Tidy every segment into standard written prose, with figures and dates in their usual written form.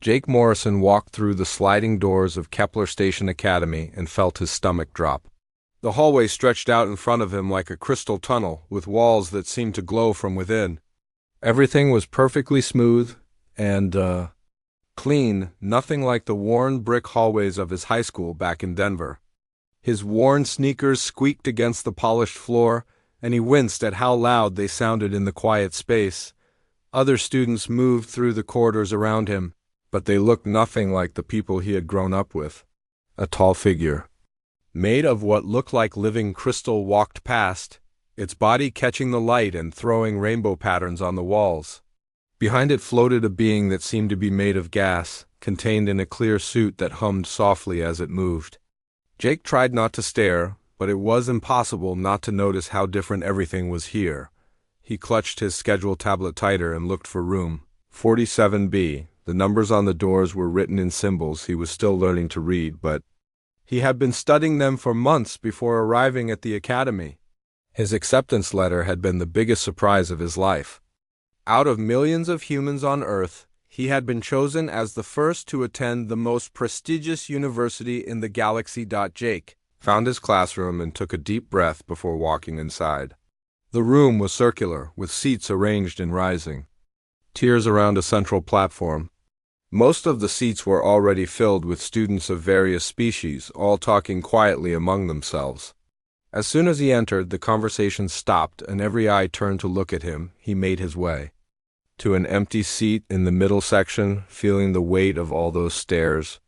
Jake Morrison walked through the sliding doors of Kepler Station Academy and felt his stomach drop. The hallway stretched out in front of him like a crystal tunnel, with walls that seemed to glow from within. Everything was perfectly smooth and, clean, nothing like the worn brick hallways of his high school back in Denver. His worn sneakers squeaked against the polished floor, and he winced at how loud they sounded in the quiet space. Other students moved through the corridors around him, but they looked nothing like the people he had grown up with. A tall figure, made of what looked like living crystal, walked past, its body catching the light and throwing rainbow patterns on the walls. Behind it floated a being that seemed to be made of gas, contained in a clear suit that hummed softly as it moved. Jake tried not to stare, but it was impossible not to notice how different everything was here. He clutched his schedule tablet tighter and looked for room 47B. The numbers on the doors were written in symbols he was still learning to read, but he had been studying them for months before arriving at the academy. His acceptance letter had been the biggest surprise of his life. Out of millions of humans on Earth, he had been chosen as the first to attend the most prestigious university in the galaxy. Jake found his classroom and took a deep breath before walking inside. The room was circular, with seats arranged in rising tiers around a central platform. Most of the seats were already filled with students of various species, all talking quietly among themselves. As soon as he entered, the conversation stopped and every eye turned to look at him. He made his way to an empty seat in the middle section, feeling the weight of all those stares.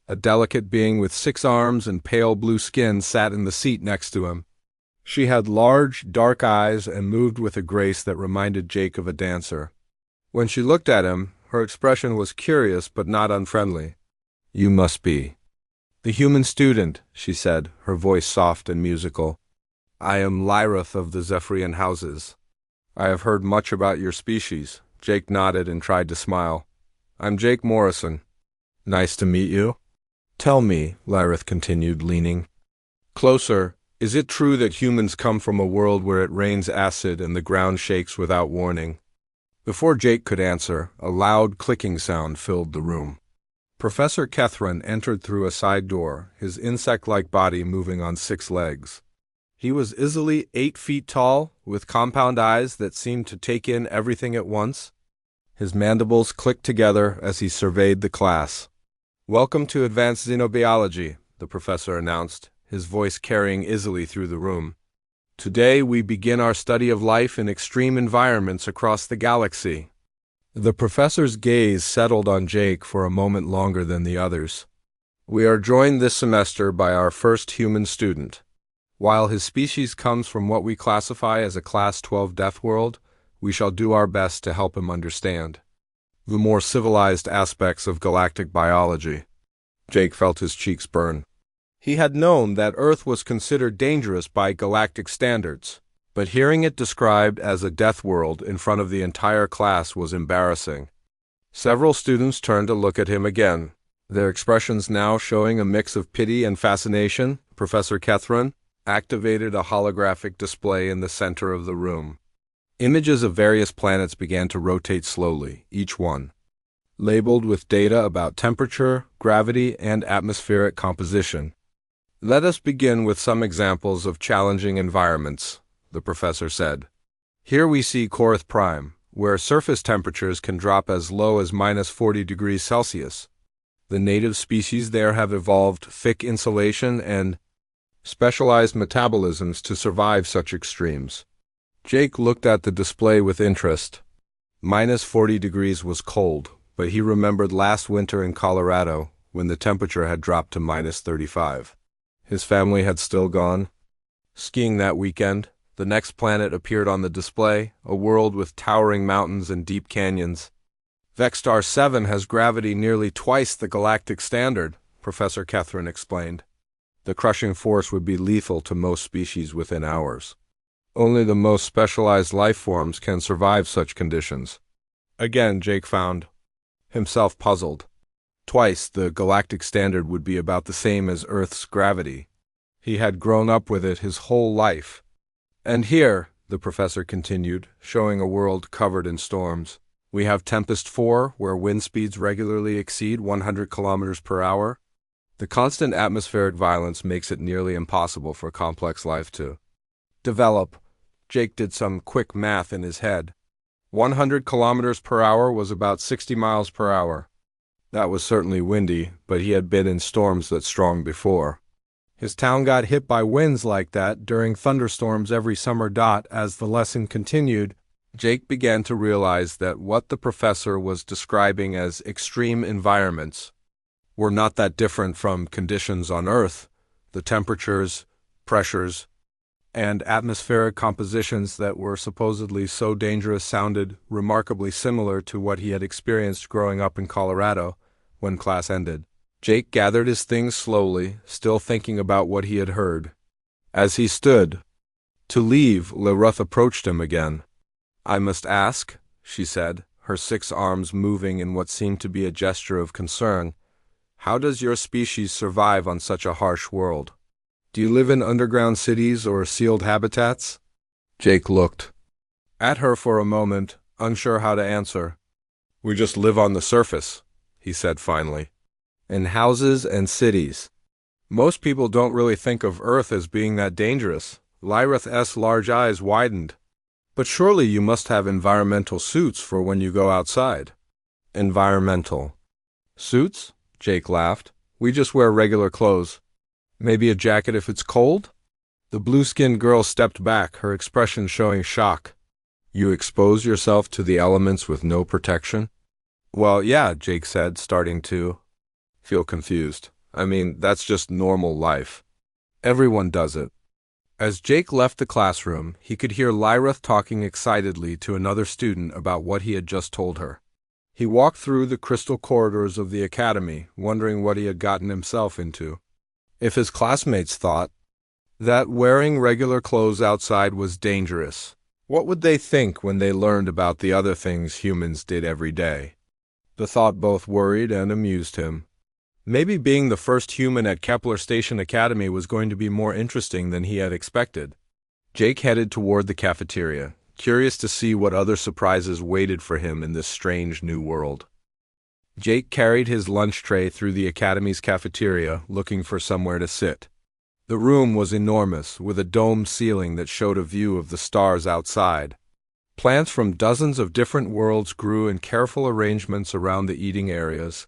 A delicate being with 6 arms and pale blue skin sat in the seat next to him. She had large, dark eyes and moved with a grace that reminded Jake of a dancer. When she looked at him, her expression was curious but not unfriendly. "You must be the human student," she said, her voice soft and musical. "I am Lyrith of the Zephyrian houses. I have heard much about your species." Jake nodded and tried to smile. "I'm Jake Morrison." "Nice to meet you." "Tell me," Lyrith continued, leaning closer, "is it true that humans come from a world where it rains acid and the ground shakes without warning?" Before Jake could answer, a loud clicking sound filled the room. Professor Kethran entered through a side door, his insect-like body moving on 6 legs. He was easily 8 feet tall, with compound eyes that seemed to take in everything at once. His mandibles clicked together as he surveyed the class. "Welcome to Advanced Xenobiology," the professor announced, his voice carrying easily through the room. "Today we begin our study of life in extreme environments across the galaxy." The professor's gaze settled on Jake for a moment longer than the others. "We are joined this semester by our first human student. While his species comes from what we classify as a Class 12 Deathworld, we shall do our best to help him understand the more civilized aspects of galactic biology." Jake felt his cheeks burn. He had known that Earth was considered dangerous by galactic standards, but hearing it described as a death world in front of the entire class was embarrassing. Several students turned to look at him again, their expressions now showing a mix of pity and fascination. Professor Kethran activated a holographic display in the center of the room. Images of various planets began to rotate slowly, each one labeled with data about temperature, gravity, and atmospheric composition. "Let us begin with some examples of challenging environments," the professor said. "Here we see Korath Prime, where surface temperatures can drop as low as -40 degrees Celsius. The native species there have evolved thick insulation and specialized metabolisms to survive such extremes." Jake looked at the display with interest. -40 degrees was cold, but he remembered last winter in Colorado when the temperature had dropped to -35. His family had still gone skiing that weekend. The next planet appeared on the display, a world with towering mountains and deep canyons. "Vexstar 7 has gravity nearly twice the galactic standard," Professor Kethran explained. "The crushing force would be lethal to most species within hours. Only the most specialized life forms can survive such conditions." Again, Jake found himself puzzled. Twice the galactic standard would be about the same as Earth's gravity. He had grown up with it his whole life. "And here," the professor continued, showing a world covered in storms, We have Tempest 4, where wind speeds regularly exceed 100 kilometers per hour. The constant atmospheric violence makes it nearly impossible for complex life to develop. Jake did some quick math in his head. 100 kilometers per hour was about 60 miles per hour. That was certainly windy, but he had been in storms that strong before. His town got hit by winds like that during thunderstorms every summer. As the lesson continued, Jake began to realize that what the professor was describing as extreme environments were not that different from conditions on Earth. The temperatures, pressures, and atmospheric compositions that were supposedly so dangerous sounded remarkably similar to what he had experienced growing up in Colorado. When class ended, Jake gathered his things slowly, still thinking about what he had heard. As he stood to leave, Leruth approached him again. "I must ask," she said, her 6 arms moving in what seemed to be a gesture of concern, "how does your species survive on such a harsh world? Do you live in underground cities or sealed habitats?" Jake looked at her for a moment, unsure how to answer. "We just live on the surface," he said finally. "In houses and cities. Most people don't really think of Earth as being that dangerous." Lyrath's large eyes widened. "But surely you must have environmental suits for when you go outside." "Environmental suits?" Jake laughed. "We just wear regular clothes. Maybe a jacket if it's cold?" The blue-skinned girl stepped back, her expression showing shock. "You expose yourself to the elements with no protection?" "Well, yeah," Jake said, starting to feel confused. "I mean, that's just normal life. Everyone does it." As Jake left the classroom, he could hear Lyrath talking excitedly to another student about what he had just told her. He walked through the crystal corridors of the academy, wondering what he had gotten himself into. If his classmates thought that wearing regular clothes outside was dangerous, what would they think when they learned about the other things humans did every day? The thought both worried and amused him. Maybe being the first human at Kepler Station Academy was going to be more interesting than he had expected. Jake headed toward the cafeteria, curious to see what other surprises waited for him in this strange new world. Jake carried his lunch tray through the Academy's cafeteria, looking for somewhere to sit. The room was enormous, with a domed ceiling that showed a view of the stars outside. Plants from dozens of different worlds grew in careful arrangements around the eating areas,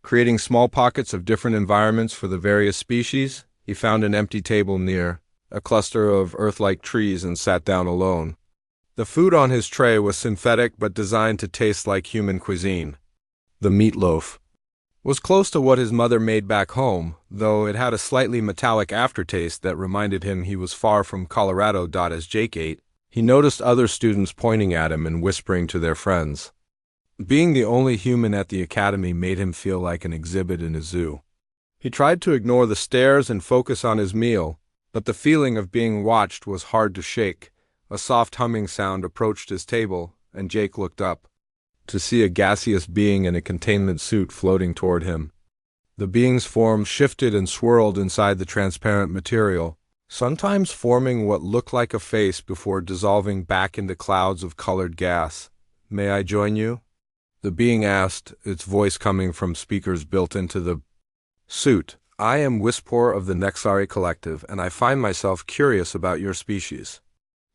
creating small pockets of different environments for the various species. He found an empty table near a cluster of Earth-like trees and sat down alone. The food on his tray was synthetic but designed to taste like human cuisine. The meatloaf was close to what his mother made back home, though it had a slightly metallic aftertaste that reminded him he was far from Colorado. As Jake ate, he noticed other students pointing at him and whispering to their friends. Being the only human at the academy made him feel like an exhibit in a zoo. He tried to ignore the stares and focus on his meal, but the feeling of being watched was hard to shake. A soft humming sound approached his table, and Jake looked up to see a gaseous being in a containment suit floating toward him. The being's form shifted and swirled inside the transparent material, sometimes forming what looked like a face before dissolving back into clouds of colored gas. "May I join you?" the being asked, its voice coming from speakers built into the suit. "I am Wispor of the Nexari Collective, and I find myself curious about your species."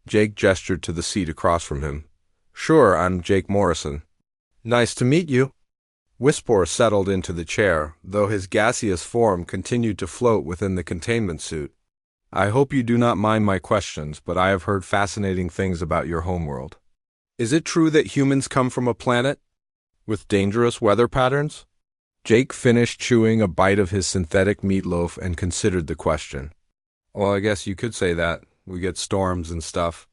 Jake gestured to the seat across from him. "Sure, I'm Jake Morrison." "Nice to meet you." Wispor settled into the chair, though his gaseous form continued to float within the containment suit. "I hope you do not mind my questions, but I have heard fascinating things about your homeworld. Is it true that humans come from a planet with dangerous weather patterns?" Jake finished chewing a bite of his synthetic meatloaf and considered the question. "Well, I guess you could say that. We get storms and stuff.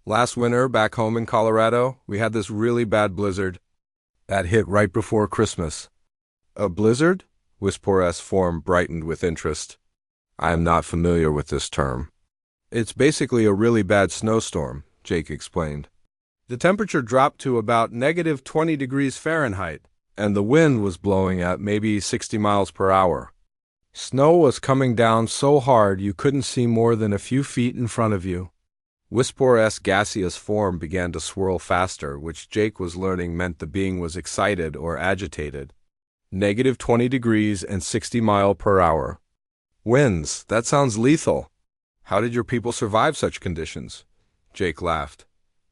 Last winter, back home in Colorado, we had this really bad blizzard that hit right before Christmas." "A blizzard?" Wispor's form brightened with interest. "I am not familiar with this term." "It's basically a really bad snowstorm," Jake explained. "The temperature dropped to about negative 20 degrees Fahrenheit, and the wind was blowing at maybe 60 miles per hour. Snow was coming down so hard you couldn't see more than a few feet in front of you." Wispor's gaseous form began to swirl faster, which Jake was learning meant the being was excited or agitated. -20 degrees and 60 miles per hour. Winds, that sounds lethal. How did your people survive such conditions? Jake laughed.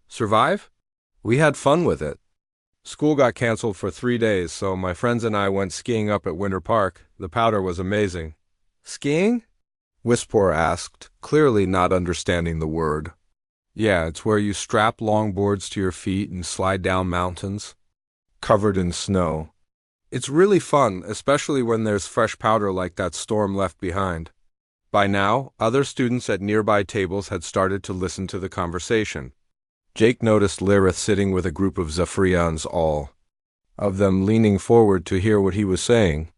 Survive? We had fun with it. School got canceled for 3 days, so my friends and I went skiing up at Winter Park. The powder was amazing. Skiing? Wispor asked, clearly not understanding the word. Yeah, it's where you strap longboards to your feet and slide down mountains, covered in snow. It's really fun, especially when there's fresh powder like that storm left behind. By now, other students at nearby tables had started to listen to the conversation. Jake noticed Lyrith sitting with a group of Zephyrians, all of them leaning forward to hear what he was saying.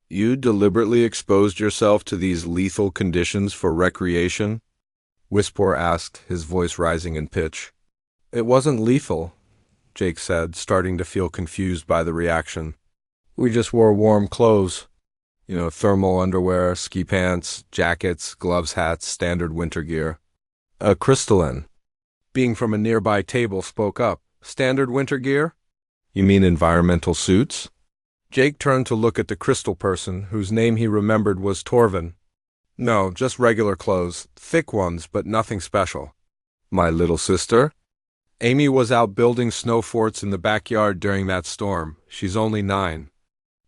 You deliberately exposed yourself to these lethal conditions for recreation? Wispor asked, his voice rising in pitch. It wasn't lethal, Jake said, starting to feel confused by the reaction. We just wore warm clothes. Thermal underwear, ski pants, jackets, gloves, hats, standard winter gear. A crystalline, being from a nearby table, spoke up. Standard winter gear? You mean environmental suits? Jake turned to look at the crystal person, whose name he remembered was Torvin. No, just regular clothes, thick ones, but nothing special. My little sister? Amy was out building snow forts in the backyard during that storm. She's only 9.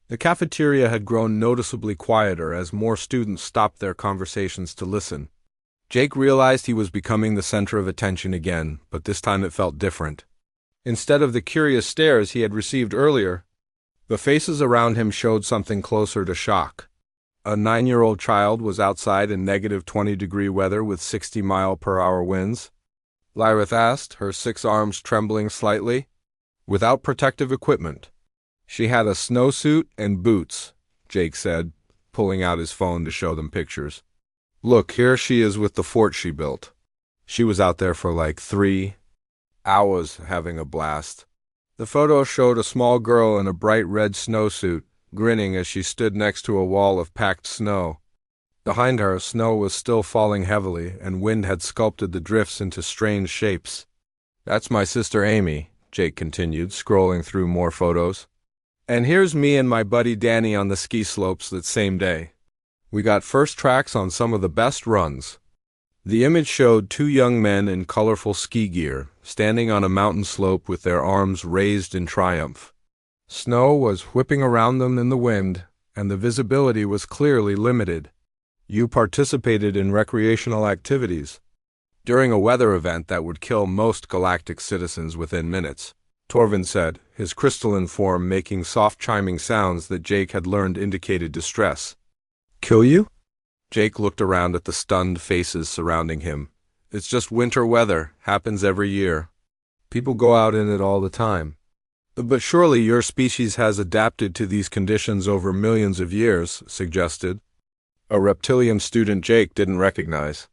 The cafeteria had grown noticeably quieter as more students stopped their conversations to listen. Jake realized he was becoming the center of attention again, but this time it felt different. Instead of the curious stares he had received earlier, the faces around him showed something closer to shock. A 9-year-old child was outside in -20-degree weather with 60-mile-per-hour winds. Lyrith asked, her 6 arms trembling slightly. Without protective equipment. She had a snowsuit and boots, Jake said, pulling out his phone to show them pictures. Look, here she is with the fort she built. She was out there for like 3 hours having a blast. The photo showed a small girl in a bright red snowsuit, grinning as she stood next to a wall of packed snow. Behind her, snow was still falling heavily, and wind had sculpted the drifts into strange shapes. That's my sister Amy, Jake continued, scrolling through more photos. And here's me and my buddy Danny on the ski slopes that same day. We got first tracks on some of the best runs. The image showed 2 young men in colorful ski gear, standing on a mountain slope with their arms raised in triumph. Snow was whipping around them in the wind, and the visibility was clearly limited. You participated in recreational activities during a weather event that would kill most galactic citizens within minutes, Torvin said, his crystalline form making soft chiming sounds that Jake had learned indicated distress. Kill you? Jake looked around at the stunned faces surrounding him. It's just winter weather, happens every year. People go out in it all the time. But surely your species has adapted to these conditions over millions of years, suggested. A reptilian student Jake didn't recognize.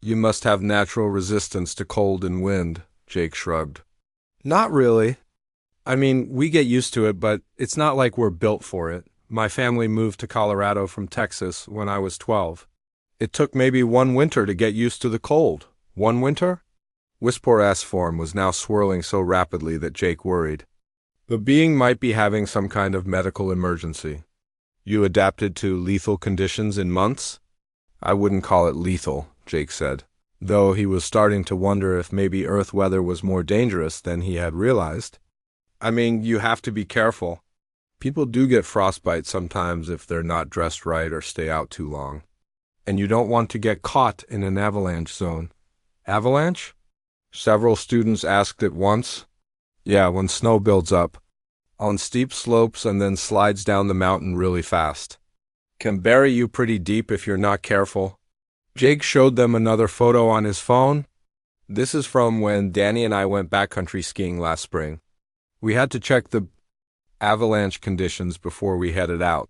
You must have natural resistance to cold and wind, Jake shrugged. Not really. I mean, we get used to it, but it's not like we're built for it. My family moved to Colorado from Texas when I was 12. It took maybe 1 winter to get used to the cold. 1 winter? Wispor's form was now swirling so rapidly that Jake worried. The being might be having some kind of medical emergency. You adapted to lethal conditions in months? I wouldn't call it lethal, Jake said, though he was starting to wonder if maybe Earth weather was more dangerous than he had realized. I mean, you have to be careful. People do get frostbite sometimes if they're not dressed right or stay out too long. And you don't want to get caught in an avalanche zone. Avalanche? Several students asked at once. Yeah, when snow builds up, on steep slopes and then slides down the mountain really fast. Can bury you pretty deep if you're not careful. Jake showed them another photo on his phone. This is from when Danny and I went backcountry skiing last spring. We had to check the avalanche conditions before we headed out.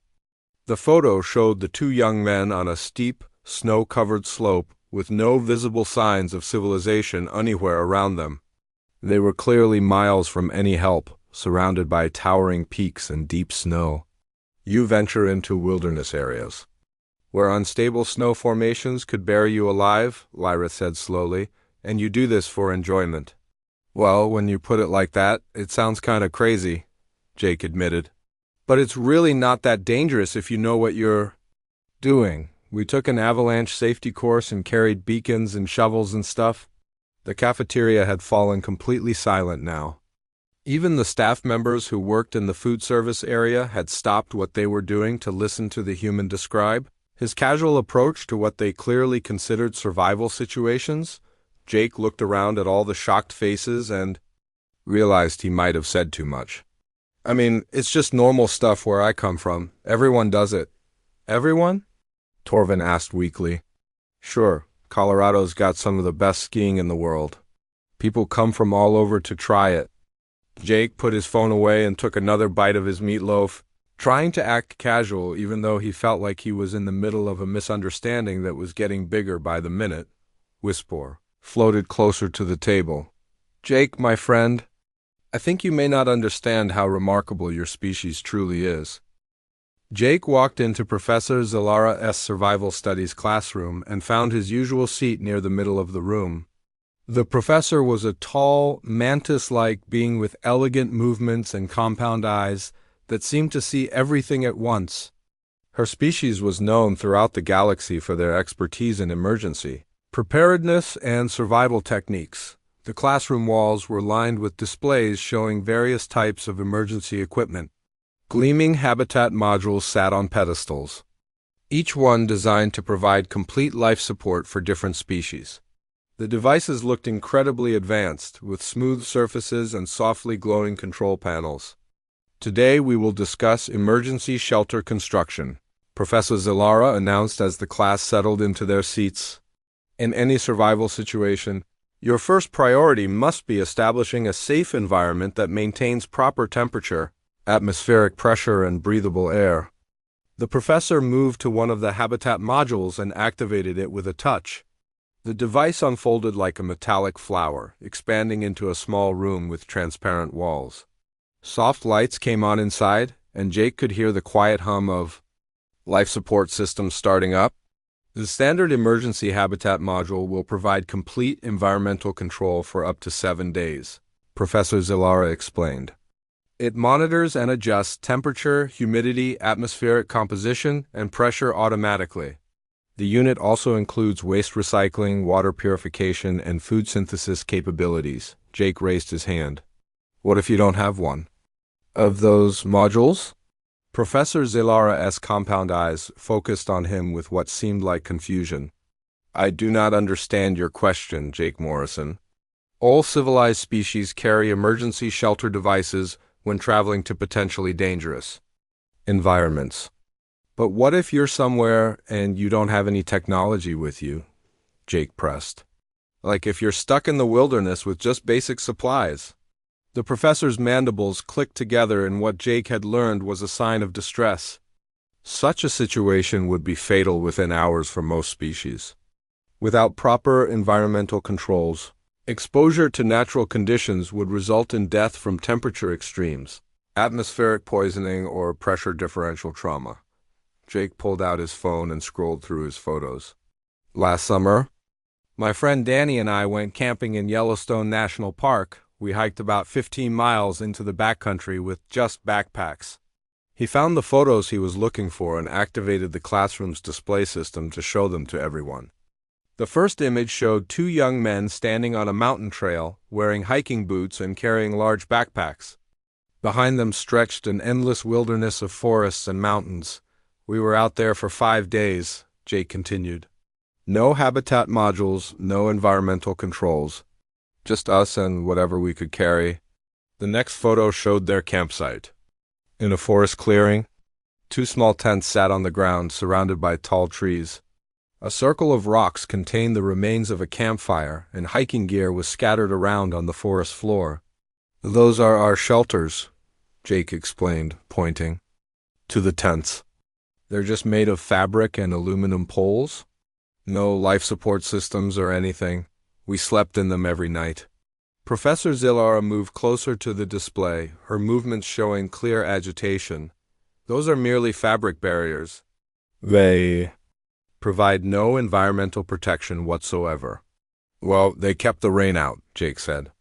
The photo showed the 2 young men on a steep, snow-covered slope with no visible signs of civilization anywhere around them. They were clearly miles from any help, surrounded by towering peaks and deep snow. You venture into wilderness areas, where unstable snow formations could bury you alive, Lyra said slowly, And you do this for enjoyment. Well, when you put it like that, it sounds kinda crazy, Jake admitted. But it's really not that dangerous if you know what you're doing. We took an avalanche safety course and carried beacons and shovels and stuff. The cafeteria had fallen completely silent now. Even the staff members who worked in the food service area had stopped what they were doing to listen to the human describe his casual approach to what they clearly considered survival situations. Jake looked around at all the shocked faces and realized he might have said too much. I mean, it's just normal stuff where I come from. Everyone does it. Everyone? Torvin asked weakly. Sure, Colorado's got some of the best skiing in the world. People come from all over to try it. Jake put his phone away and took another bite of his meatloaf, trying to act casual even though he felt like he was in the middle of a misunderstanding that was getting bigger by the minute. Whisper floated closer to the table. Jake, my friend, I think you may not understand how remarkable your species truly is. Jake walked into Professor Zalara's Survival Studies classroom and found his usual seat near the middle of the room. The professor was a tall, mantis-like being with elegant movements and compound eyes that seemed to see everything at once. Her species was known throughout the galaxy for their expertise in emergency preparedness and survival techniques. The classroom walls were lined with displays showing various types of emergency equipment. Gleaming habitat modules sat on pedestals, each one designed to provide complete life support for different species. The devices looked incredibly advanced, with smooth surfaces and softly glowing control panels. Today we will discuss emergency shelter construction, Professor Zalara announced as the class settled into their seats. In any survival situation, your first priority must be establishing a safe environment that maintains proper temperature, atmospheric pressure, and breathable air. The professor moved to one of the habitat modules and activated it with a touch. The device unfolded like a metallic flower, expanding into a small room with transparent walls. Soft lights came on inside, and Jake could hear the quiet hum of life support systems starting up. The standard emergency habitat module will provide complete environmental control for up to 7 days, Professor Zalara explained. It monitors and adjusts temperature, humidity, atmospheric composition, and pressure automatically. The unit also includes waste recycling, water purification, and food synthesis capabilities. Jake raised his hand. What if you don't have one of those modules? Professor Zalara's compound eyes focused on him with what seemed like confusion. I do not understand your question, Jake Morrison. All civilized species carry emergency shelter devices when traveling to potentially dangerous environments. But what if you're somewhere and you don't have any technology with you? Jake pressed. Like if you're stuck in the wilderness with just basic supplies. The professor's mandibles clicked together in what Jake had learned was a sign of distress. Such a situation would be fatal within hours for most species. Without proper environmental controls, exposure to natural conditions would result in death from temperature extremes, atmospheric poisoning, or pressure differential trauma. Jake pulled out his phone and scrolled through his photos. Last summer, my friend Danny and I went camping in Yellowstone National Park. We hiked about 15 miles into the backcountry with just backpacks. He found the photos he was looking for and activated the classroom's display system to show them to everyone. The first image showed 2 young men standing on a mountain trail, wearing hiking boots and carrying large backpacks. Behind them stretched an endless wilderness of forests and mountains. We were out there for 5 days, Jake continued. No habitat modules, no environmental controls. Just us and whatever we could carry. The next photo showed their campsite. In a forest clearing, 2 small tents sat on the ground, surrounded by tall trees. A circle of rocks contained the remains of a campfire, and hiking gear was scattered around on the forest floor. Those are our shelters, Jake explained, pointing to the tents. They're just made of fabric and aluminum poles. No life support systems or anything. We slept in them every night. Professor Zilara moved closer to the display, her movements showing clear agitation. Those are merely fabric barriers. They provide no environmental protection whatsoever. Well, they kept the rain out, Jake said.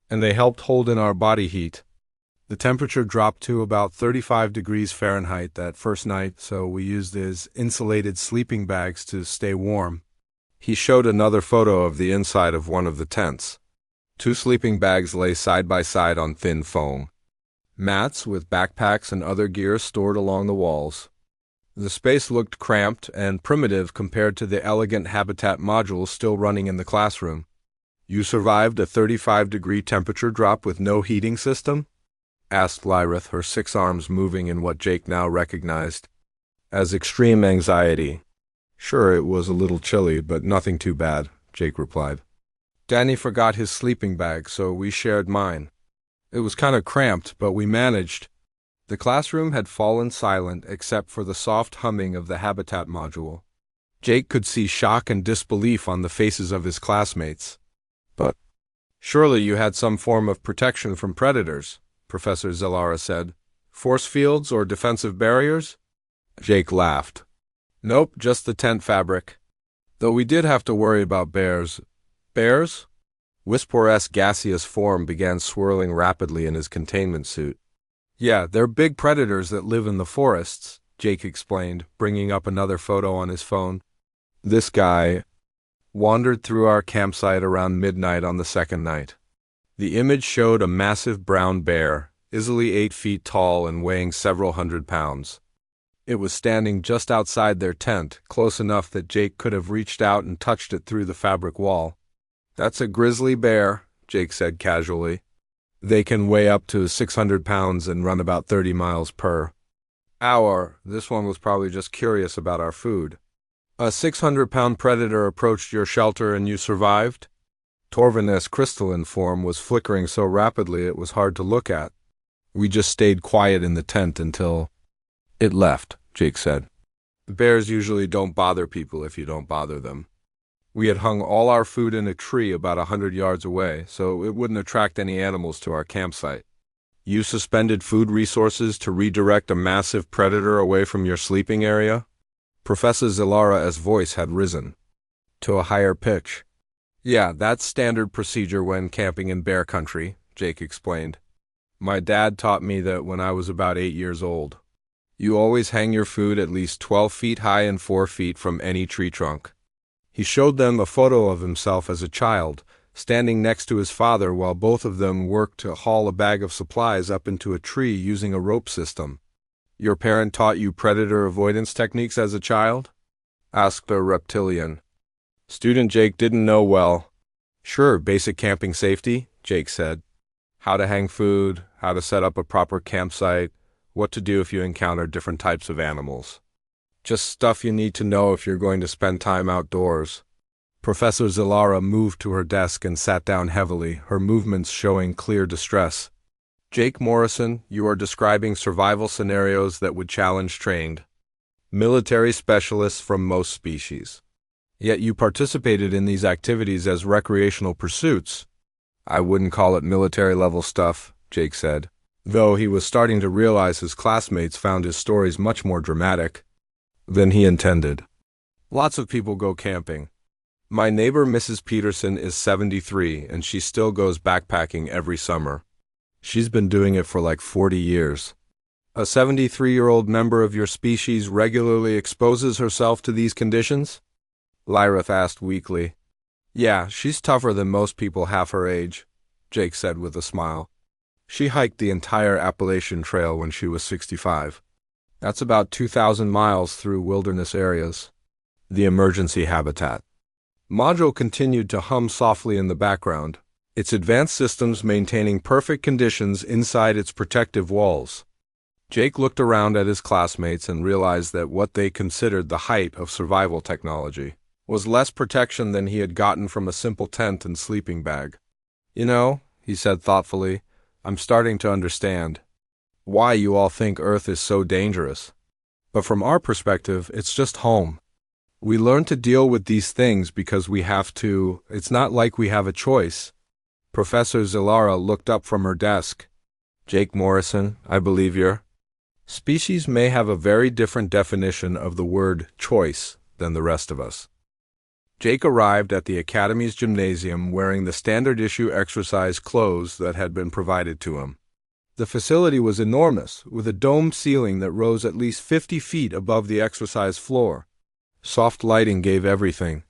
And they helped hold in our body heat. The temperature dropped to about 35 degrees Fahrenheit that first night, so we used his insulated sleeping bags to stay warm. He showed another photo of the inside of one of the tents. 2 sleeping bags lay side by side on thin foam. Mats with backpacks and other gear stored along the walls. The space looked cramped and primitive compared to the elegant habitat modules still running in the classroom. You survived a 35-degree temperature drop with no heating system? Asked Lyrith, her 6 arms moving in what Jake now recognized as extreme anxiety. Sure, it was a little chilly, but nothing too bad, Jake replied. Danny forgot his sleeping bag, so we shared mine. It was kind of cramped, but we managed. The classroom had fallen silent except for the soft humming of the habitat module. Jake could see shock and disbelief on the faces of his classmates. But surely you had some form of protection from predators, Professor Zellara said. Force fields or defensive barriers? Jake laughed. Nope, just the tent fabric. Though we did have to worry about bears. Bears? Whisper's gaseous form began swirling rapidly in his containment suit. Yeah, they're big predators that live in the forests, Jake explained, bringing up another photo on his phone. This guy wandered through our campsite around midnight on the second night. The image showed a massive brown bear, easily 8 feet tall and weighing several hundred pounds. It was standing just outside their tent, close enough that Jake could have reached out and touched it through the fabric wall. That's a grizzly bear, Jake said casually. They can weigh up to 600 pounds and run about 30 miles per hour. This one was probably just curious about our food. A 600-pound predator approached your shelter and you survived? Torvin's crystalline form was flickering so rapidly it was hard to look at. We just stayed quiet in the tent until it left, Jake said. Bears usually don't bother people if you don't bother them. We had hung all our food in a tree about 100 yards away, so it wouldn't attract any animals to our campsite. You suspended food resources to redirect a massive predator away from your sleeping area? Professor Zelara's voice had risen to a higher pitch. Yeah, that's standard procedure when camping in bear country, Jake explained. My dad taught me that when I was about 8 years old. You always hang your food at least 12 feet high and 4 feet from any tree trunk. He showed them a photo of himself as a child, standing next to his father while both of them worked to haul a bag of supplies up into a tree using a rope system. Your parent taught you predator avoidance techniques as a child? Asked a reptilian. Student Jake didn't know well. Sure, basic camping safety, Jake said. How to hang food, how to set up a proper campsite, what to do if you encounter different types of animals. Just stuff you need to know if you're going to spend time outdoors. Professor Zellara moved to her desk and sat down heavily, her movements showing clear distress. Jake Morrison, you are describing survival scenarios that would challenge trained military specialists from most species. Yet you participated in these activities as recreational pursuits. I wouldn't call it military-level stuff, Jake said, though he was starting to realize his classmates found his stories much more dramatic than he intended. Lots of people go camping. My neighbor Mrs. Peterson is 73 and she still goes backpacking every summer. She's been doing it for like 40 years. A 73-year-old member of your species regularly exposes herself to these conditions? Lyrith asked weakly. Yeah, she's tougher than most people half her age, Jake said with a smile. She hiked the entire Appalachian Trail when she was 65. That's about 2,000 miles through wilderness areas. The emergency habitat module continued to hum softly in the background, its advanced systems maintaining perfect conditions inside its protective walls. Jake looked around at his classmates and realized that what they considered the height of survival technology was less protection than he had gotten from a simple tent and sleeping bag. You know, he said thoughtfully, I'm starting to understand why you all think Earth is so dangerous. But from our perspective, it's just home. We learn to deal with these things because we have to. It's not like we have a choice. Professor Zellara looked up from her desk. Jake Morrison, I believe your species may have a very different definition of the word choice than the rest of us. Jake arrived at the Academy's gymnasium wearing the standard issue exercise clothes that had been provided to him. The facility was enormous, with a domed ceiling that rose at least 50 feet above the exercise floor. Soft lighting gave everything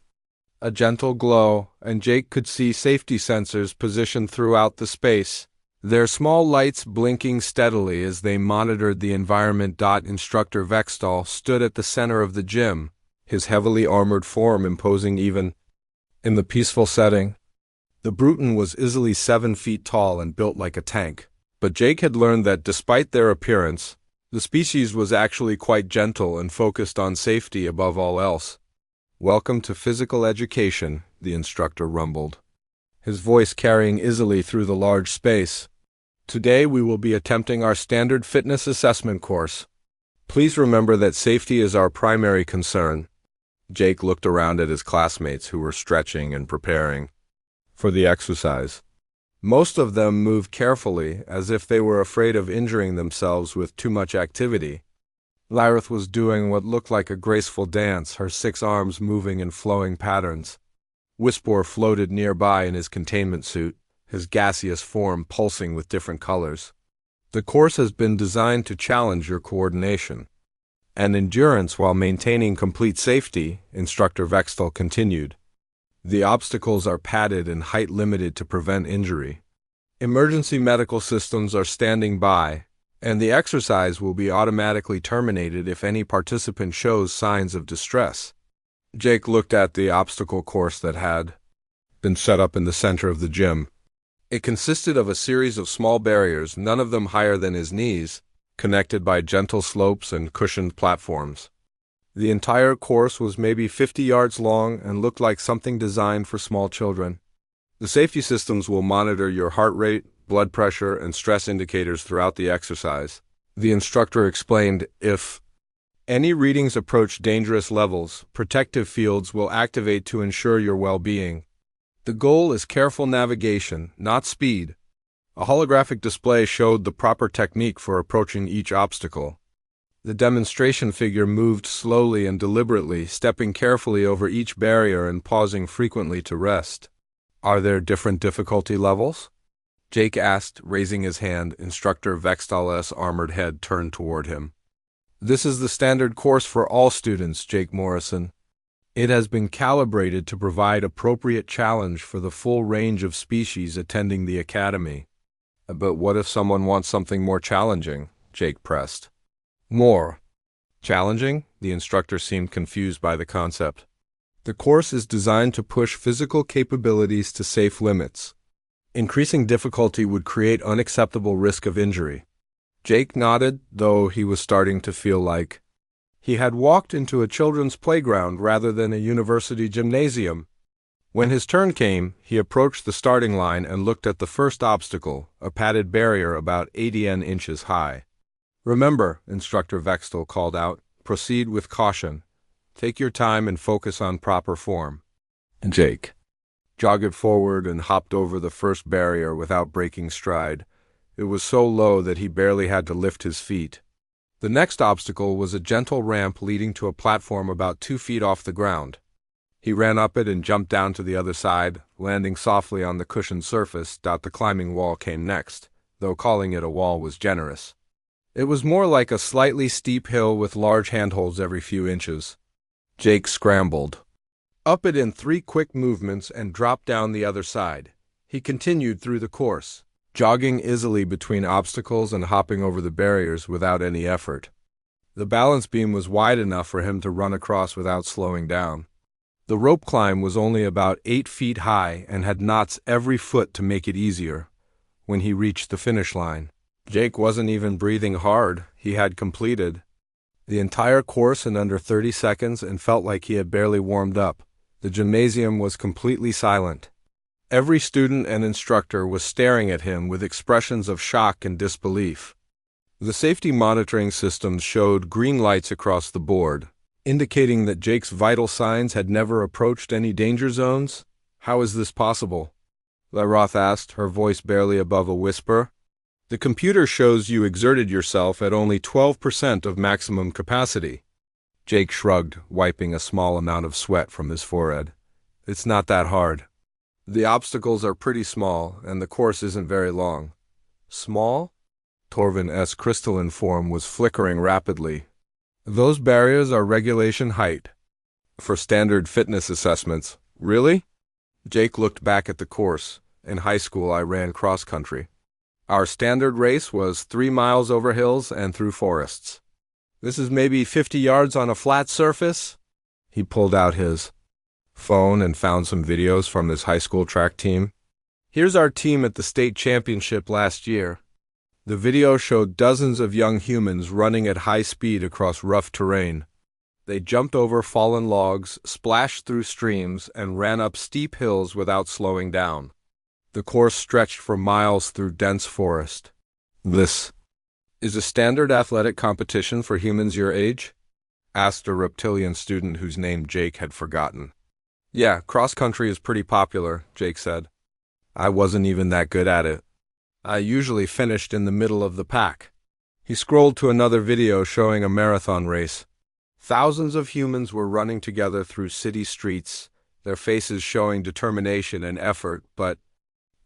a gentle glow, and Jake could see safety sensors positioned throughout the space, their small lights blinking steadily as they monitored the environment. Instructor Vextal stood at the center of the gym, his heavily armored form imposing even in the peaceful setting. The Bruton was easily 7 feet tall and built like a tank, but Jake had learned that despite their appearance, the species was actually quite gentle and focused on safety above all else. "Welcome to physical education," the instructor rumbled, his voice carrying easily through the large space. "Today we will be attempting our standard fitness assessment course. Please remember that safety is our primary concern." Jake looked around at his classmates who were stretching and preparing for the exercise. Most of them moved carefully, as if they were afraid of injuring themselves with too much activity. Lyrith was doing what looked like a graceful dance, her 6 arms moving in flowing patterns. Whisper floated nearby in his containment suit, his gaseous form pulsing with different colors. "The course has been designed to challenge your coordination and endurance while maintaining complete safety," Instructor Vextal continued. "The obstacles are padded and height limited to prevent injury. Emergency medical systems are standing by, and the exercise will be automatically terminated if any participant shows signs of distress." Jake looked at the obstacle course that had been set up in the center of the gym. It consisted of a series of small barriers, none of them higher than his knees, connected by gentle slopes and cushioned platforms. The entire course was maybe 50 yards long and looked like something designed for small children. "The safety systems will monitor your heart rate, blood pressure, and stress indicators throughout the exercise," the instructor explained. "If any readings approach dangerous levels, protective fields will activate to ensure your well-being. The goal is careful navigation, not speed." A holographic display showed the proper technique for approaching each obstacle. The demonstration figure moved slowly and deliberately, stepping carefully over each barrier and pausing frequently to rest. "Are there different difficulty levels?" Jake asked, raising his hand. Instructor Vextal's armored head turned toward him. "This is the standard course for all students, Jake Morrison. It has been calibrated to provide appropriate challenge for the full range of species attending the Academy." "But what if someone wants something more challenging?" Jake pressed. "More challenging?" The instructor seemed confused by the concept. "The course is designed to push physical capabilities to safe limits. Increasing difficulty would create unacceptable risk of injury." Jake nodded, though he was starting to feel like he had walked into a children's playground rather than a university gymnasium. When his turn came, he approached the starting line and looked at the first obstacle, a padded barrier about 80 inches high. "Remember," Instructor Vextal called out, "proceed with caution. Take your time and focus on proper form." Jake jogged forward and hopped over the first barrier without breaking stride. It was so low that he barely had to lift his feet. The next obstacle was a gentle ramp leading to a platform about 2 feet off the ground. He ran up it and jumped down to the other side, landing softly on the cushioned surface. The climbing wall came next, though calling it a wall was generous. It was more like a slightly steep hill with large handholds every few inches. Jake scrambled up it in 3 quick movements and dropped down the other side. He continued through the course, jogging easily between obstacles and hopping over the barriers without any effort. The balance beam was wide enough for him to run across without slowing down. The rope climb was only about 8 feet high and had knots every foot to make it easier. When he reached the finish line, Jake wasn't even breathing hard. He had completed the entire course in under 30 seconds and felt like he had barely warmed up. The gymnasium was completely silent. Every student and instructor was staring at him with expressions of shock and disbelief. The safety monitoring systems showed green lights across the board, indicating that Jake's vital signs had never approached any danger zones. "How is this possible?" Lyroth asked, her voice barely above a whisper. "The computer shows you exerted yourself at only 12% of maximum capacity." Jake shrugged, wiping a small amount of sweat from his forehead. It's not that hard. The obstacles are pretty small, and the course isn't very long. Small? Torvin's crystalline form was flickering rapidly. Those barriers are regulation height. For standard fitness assessments. Really? Jake looked back at the course. In high school, I ran cross-country. Our standard race was 3 miles over hills and through forests. This is maybe 50 yards on a flat surface? He pulled out his phone and found some videos from his high school track team. Here's our team at the state championship last year. The video showed dozens of young humans running at high speed across rough terrain. They jumped over fallen logs, splashed through streams, and ran up steep hills without slowing down. The course stretched for miles through dense forest. This is a standard athletic competition for humans your age? Asked a reptilian student whose name Jake had forgotten. Yeah, cross-country is pretty popular, Jake said. I wasn't even that good at it. I usually finished in the middle of the pack. He scrolled to another video showing a marathon race. Thousands of humans were running together through city streets, their faces showing determination and effort, but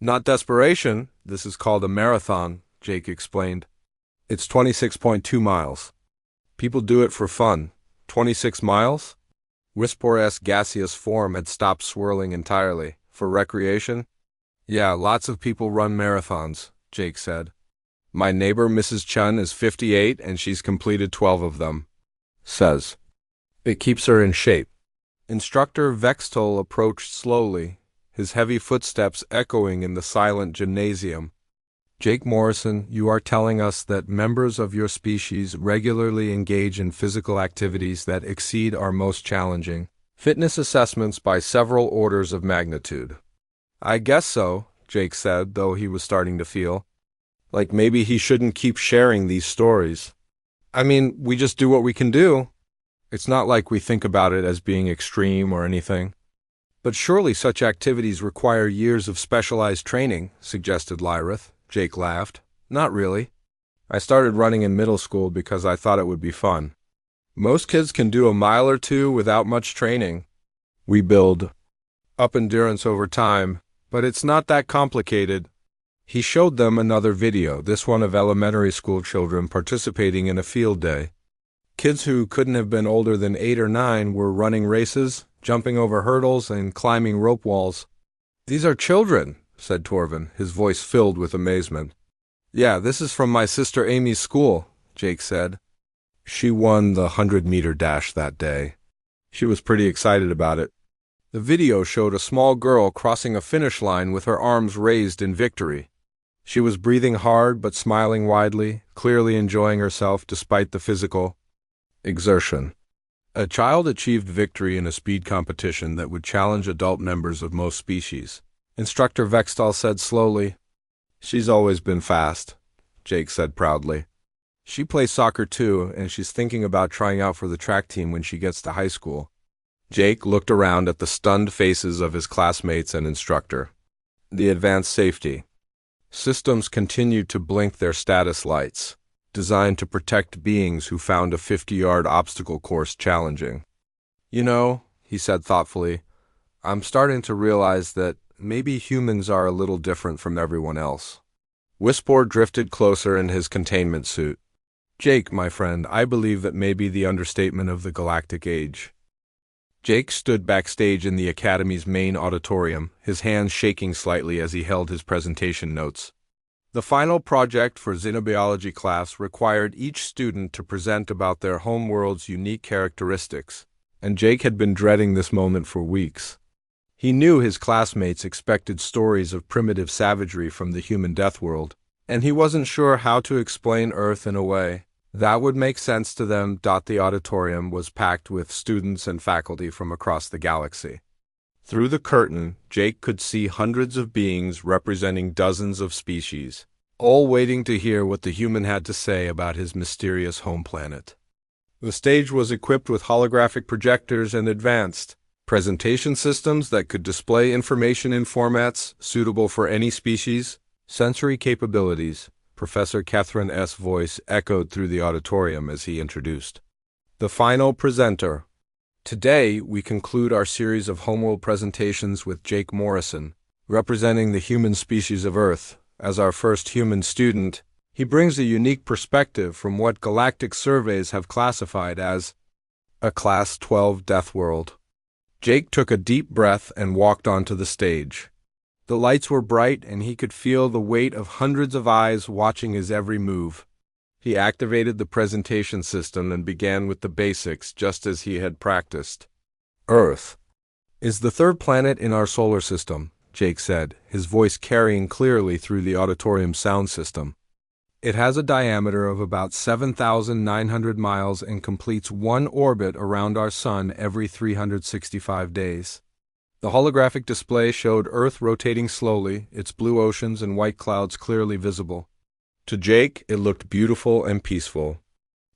not desperation. This is called a marathon, Jake explained. It's 26.2 miles. People do it for fun. 26 miles? Wispor's gaseous form had stopped swirling entirely. For recreation? Yeah, lots of people run marathons, Jake said. My neighbor, Mrs. Chun, is 58 and she's completed 12 of them. Says. It keeps her in shape. Instructor Vextol approached slowly, his heavy footsteps echoing in the silent gymnasium. Jake Morrison, you are telling us that members of your species regularly engage in physical activities that exceed our most challenging fitness assessments by several orders of magnitude. I guess so, Jake said, though he was starting to feel like maybe he shouldn't keep sharing these stories. I mean, we just do what we can do. It's not like we think about it as being extreme or anything. But surely such activities require years of specialized training, suggested Lyrith. Jake laughed. Not really. I started running in middle school because I thought it would be fun. Most kids can do a mile or two without much training. We build up endurance over time, but it's not that complicated. He showed them another video, this one of elementary school children participating in a field day. Kids who couldn't have been older than 8 or 9 were running races, jumping over hurdles, and climbing rope walls. These are children, said Torvin, his voice filled with amazement. Yeah, this is from my sister Amy's school, Jake said. She won the 100-meter dash that day. She was pretty excited about it. The video showed a small girl crossing a finish line with her arms raised in victory. She was breathing hard but smiling widely, clearly enjoying herself despite the physical exertion. A child achieved victory in a speed competition that would challenge adult members of most species. Instructor Vextol said slowly. She's always been fast, Jake said proudly. She plays soccer too, and she's thinking about trying out for the track team when she gets to high school. Jake looked around at the stunned faces of his classmates and instructor. The advanced safety systems continued to blink their status lights, designed to protect beings who found a 50-yard obstacle course challenging. You know, he said thoughtfully, I'm starting to realize that maybe humans are a little different from everyone else. Wispor drifted closer in his containment suit. Jake, my friend, I believe that may be the understatement of the Galactic Age. Jake stood backstage in the Academy's main auditorium, his hands shaking slightly as he held his presentation notes. The final project for xenobiology class required each student to present about their homeworld's unique characteristics, and Jake had been dreading this moment for weeks. He knew his classmates expected stories of primitive savagery from the human Deathworld, and he wasn't sure how to explain Earth in a way that would make sense to them. The auditorium was packed with students and faculty from across the galaxy. Through the curtain, Jake could see hundreds of beings representing dozens of species, all waiting to hear what the human had to say about his mysterious home planet. The stage was equipped with holographic projectors and advanced presentation systems that could display information in formats suitable for any species. Sensory capabilities. Professor Catherine's voice echoed through the auditorium as he introduced the final presenter. Today, we conclude our series of homeworld presentations with Jake Morrison, representing the human species of Earth. As our first human student, he brings a unique perspective from what galactic surveys have classified as a Class 12 Deathworld. Jake took a deep breath and walked onto the stage. The lights were bright, and he could feel the weight of hundreds of eyes watching his every move. He activated the presentation system and began with the basics, just as he had practiced. Earth is the third planet in our solar system, Jake said, his voice carrying clearly through the auditorium sound system. It has a diameter of about 7,900 miles and completes one orbit around our Sun every 365 days. The holographic display showed Earth rotating slowly, its blue oceans and white clouds clearly visible. To Jake, it looked beautiful and peaceful.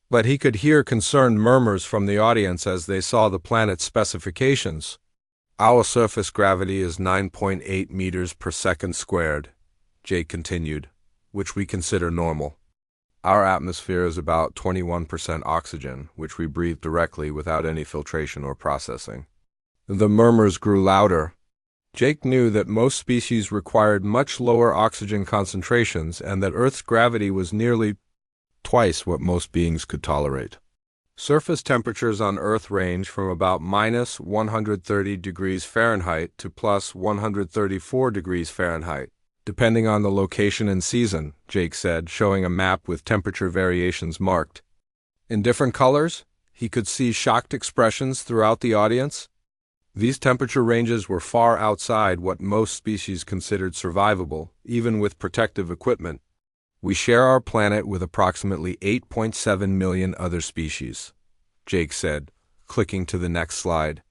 But he could hear concerned murmurs from the audience as they saw the planet's specifications. Our surface gravity is 9.8 meters per second squared, Jake continued, which we consider normal. Our atmosphere is about 21% oxygen, which we breathe directly without any filtration or processing. The murmurs grew louder. Jake knew that most species required much lower oxygen concentrations and that Earth's gravity was nearly twice what most beings could tolerate. Surface temperatures on Earth range from about minus 130 degrees Fahrenheit to plus 134 degrees Fahrenheit, depending on the location and season, Jake said, showing a map with temperature variations marked. In different colors, he could see shocked expressions throughout the audience. These temperature ranges were far outside what most species considered survivable, even with protective equipment. We share our planet with approximately 8.7 million other species, Jake said, clicking to the next slide.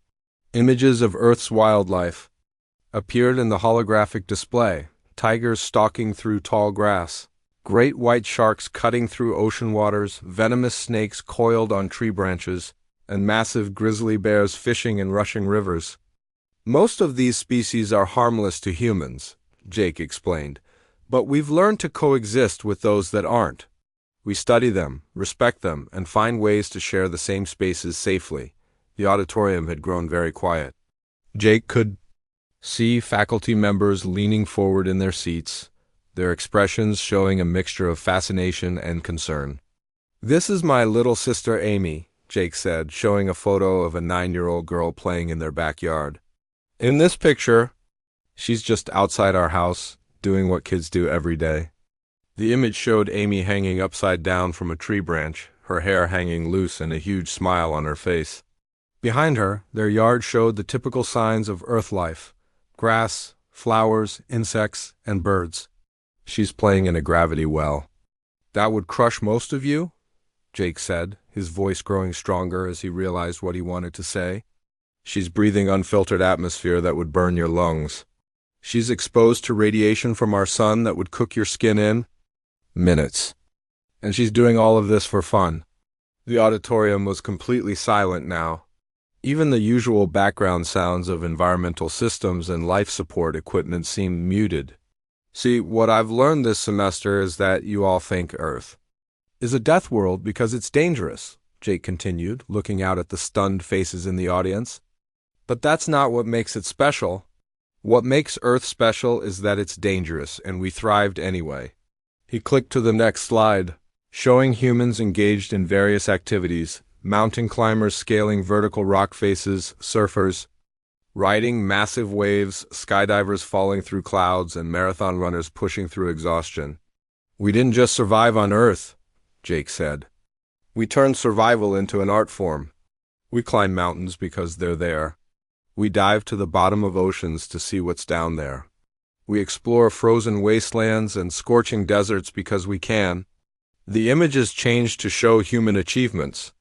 Images of Earth's wildlife appeared in the holographic display: tigers stalking through tall grass, great white sharks cutting through ocean waters, venomous snakes coiled on tree branches, and massive grizzly bears fishing in rushing rivers. Most of these species are harmless to humans, Jake explained, but we've learned to coexist with those that aren't. We study them, respect them, and find ways to share the same spaces safely. The auditorium had grown very quiet. Jake could see faculty members leaning forward in their seats, their expressions showing a mixture of fascination and concern. "This is my little sister Amy," Jake said, showing a photo of a 9-year-old girl playing in their backyard. "In this picture, she's just outside our house, doing what kids do every day." The image showed Amy hanging upside down from a tree branch, her hair hanging loose and a huge smile on her face. Behind her, their yard showed the typical signs of Earth life: grass, flowers, insects, and birds. "She's playing in a gravity well." "That would crush most of you?" Jake said, his voice growing stronger as he realized what he wanted to say. "She's breathing unfiltered atmosphere that would burn your lungs. She's exposed to radiation from our sun that would cook your skin in minutes. And she's doing all of this for fun." The auditorium was completely silent now. Even the usual background sounds of environmental systems and life support equipment seemed muted. "See, what I've learned this semester is that you all think Earth is a death world because it's dangerous," Jake continued, looking out at the stunned faces in the audience. "But that's not what makes it special. What makes Earth special is that it's dangerous, and we thrived anyway." He clicked to the next slide, showing humans engaged in various activities: mountain climbers scaling vertical rock faces, surfers riding massive waves, skydivers falling through clouds, and marathon runners pushing through exhaustion. "We didn't just survive on Earth," Jake said. "We turned survival into an art form. We climb mountains because they're there. We dive to the bottom of oceans to see what's down there. We explore frozen wastelands and scorching deserts because we can." The images changed to show human achievements: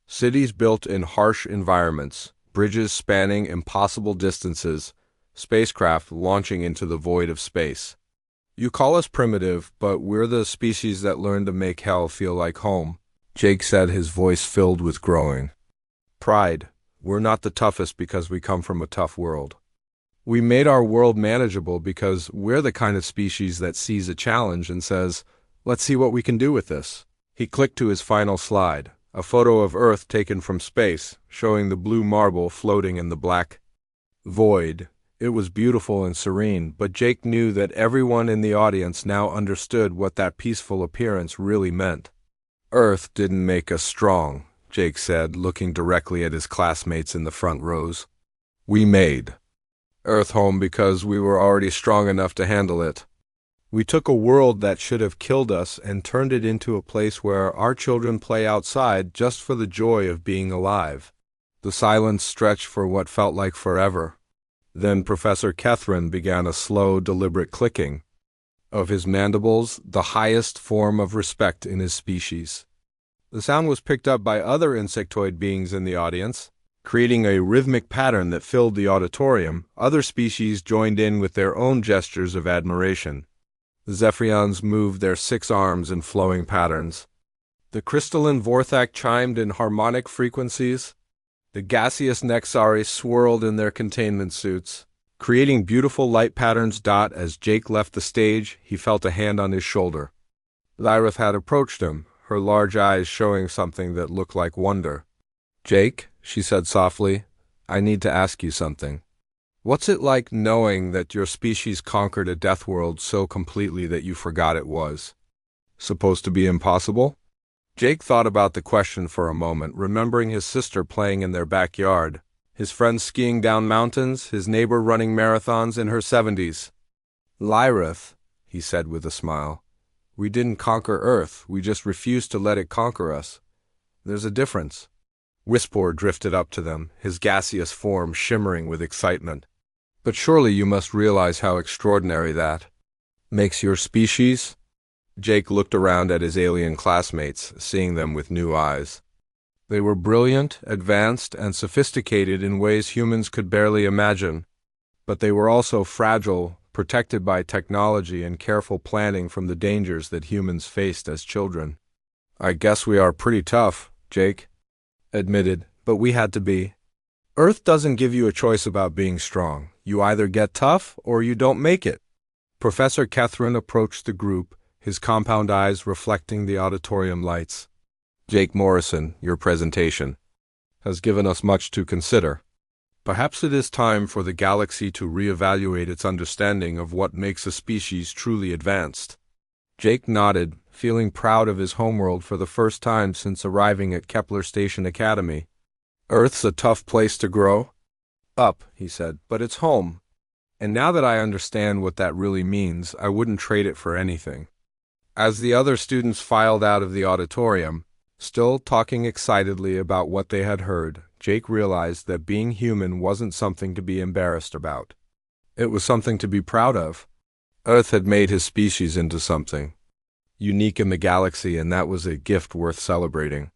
cities built in harsh environments, bridges spanning impossible distances, spacecraft launching into the void of space. "You call us primitive, but we're the species that learned to make hell feel like home," Jake said, his voice filled with growing pride. "We're not the toughest because we come from a tough world. We made our world manageable because we're the kind of species that sees a challenge and says, let's see what we can do with this." He clicked to his final slide, a photo of Earth taken from space, showing the blue marble floating in the black void. It was beautiful and serene, but Jake knew that everyone in the audience now understood what that peaceful appearance really meant. Earth didn't make us strong, Jake said, looking directly at his classmates in the front rows. We made Earth home because we were already strong enough to handle it. We took a world that should have killed us and turned it into a place where our children play outside just for the joy of being alive. The silence stretched for what felt like forever. Then Professor Catherine began a slow, deliberate clicking of his mandibles, the highest form of respect in his species. The sound was picked up by other insectoid beings in the audience, creating a rhythmic pattern that filled the auditorium. Other species joined in with their own gestures of admiration. The Zephyrians moved their 6 arms in flowing patterns. The crystalline Vorthak chimed in harmonic frequencies. The gaseous Nexari swirled in their containment suits, creating beautiful light patterns. As Jake left the stage, he felt a hand on his shoulder. Lyrith had approached him, her large eyes showing something that looked like wonder. "Jake," she said softly, "I need to ask you something. What's it like knowing that your species conquered a Deathworld so completely that you forgot it was supposed to be impossible?" Jake thought about the question for a moment, remembering his sister playing in their backyard, his friends skiing down mountains, his neighbor running marathons in her 70s. "Lyrith," he said with a smile, "we didn't conquer Earth, we just refused to let it conquer us. There's a difference." Wispor drifted up to them, his gaseous form shimmering with excitement. "But surely you must realize how extraordinary that makes your species?" Jake looked around at his alien classmates, seeing them with new eyes. They were brilliant, advanced, and sophisticated in ways humans could barely imagine. But they were also fragile, protected by technology and careful planning from the dangers that humans faced as children. "I guess we are pretty tough," Jake admitted, "but we had to be. Earth doesn't give you a choice about being strong. You either get tough or you don't make it." Professor Catherine approached the group, his compound eyes reflecting the auditorium lights. "Jake Morrison, your presentation has given us much to consider. Perhaps it is time for the galaxy to reevaluate its understanding of what makes a species truly advanced." Jake nodded, feeling proud of his homeworld for the first time since arriving at Kepler Station Academy. "Earth's a tough place to grow up," he said, "but it's home. And now that I understand what that really means, I wouldn't trade it for anything." As the other students filed out of the auditorium, still talking excitedly about what they had heard, Jake realized that being human wasn't something to be embarrassed about. It was something to be proud of. Earth had made his species into something unique in the galaxy, and that was a gift worth celebrating.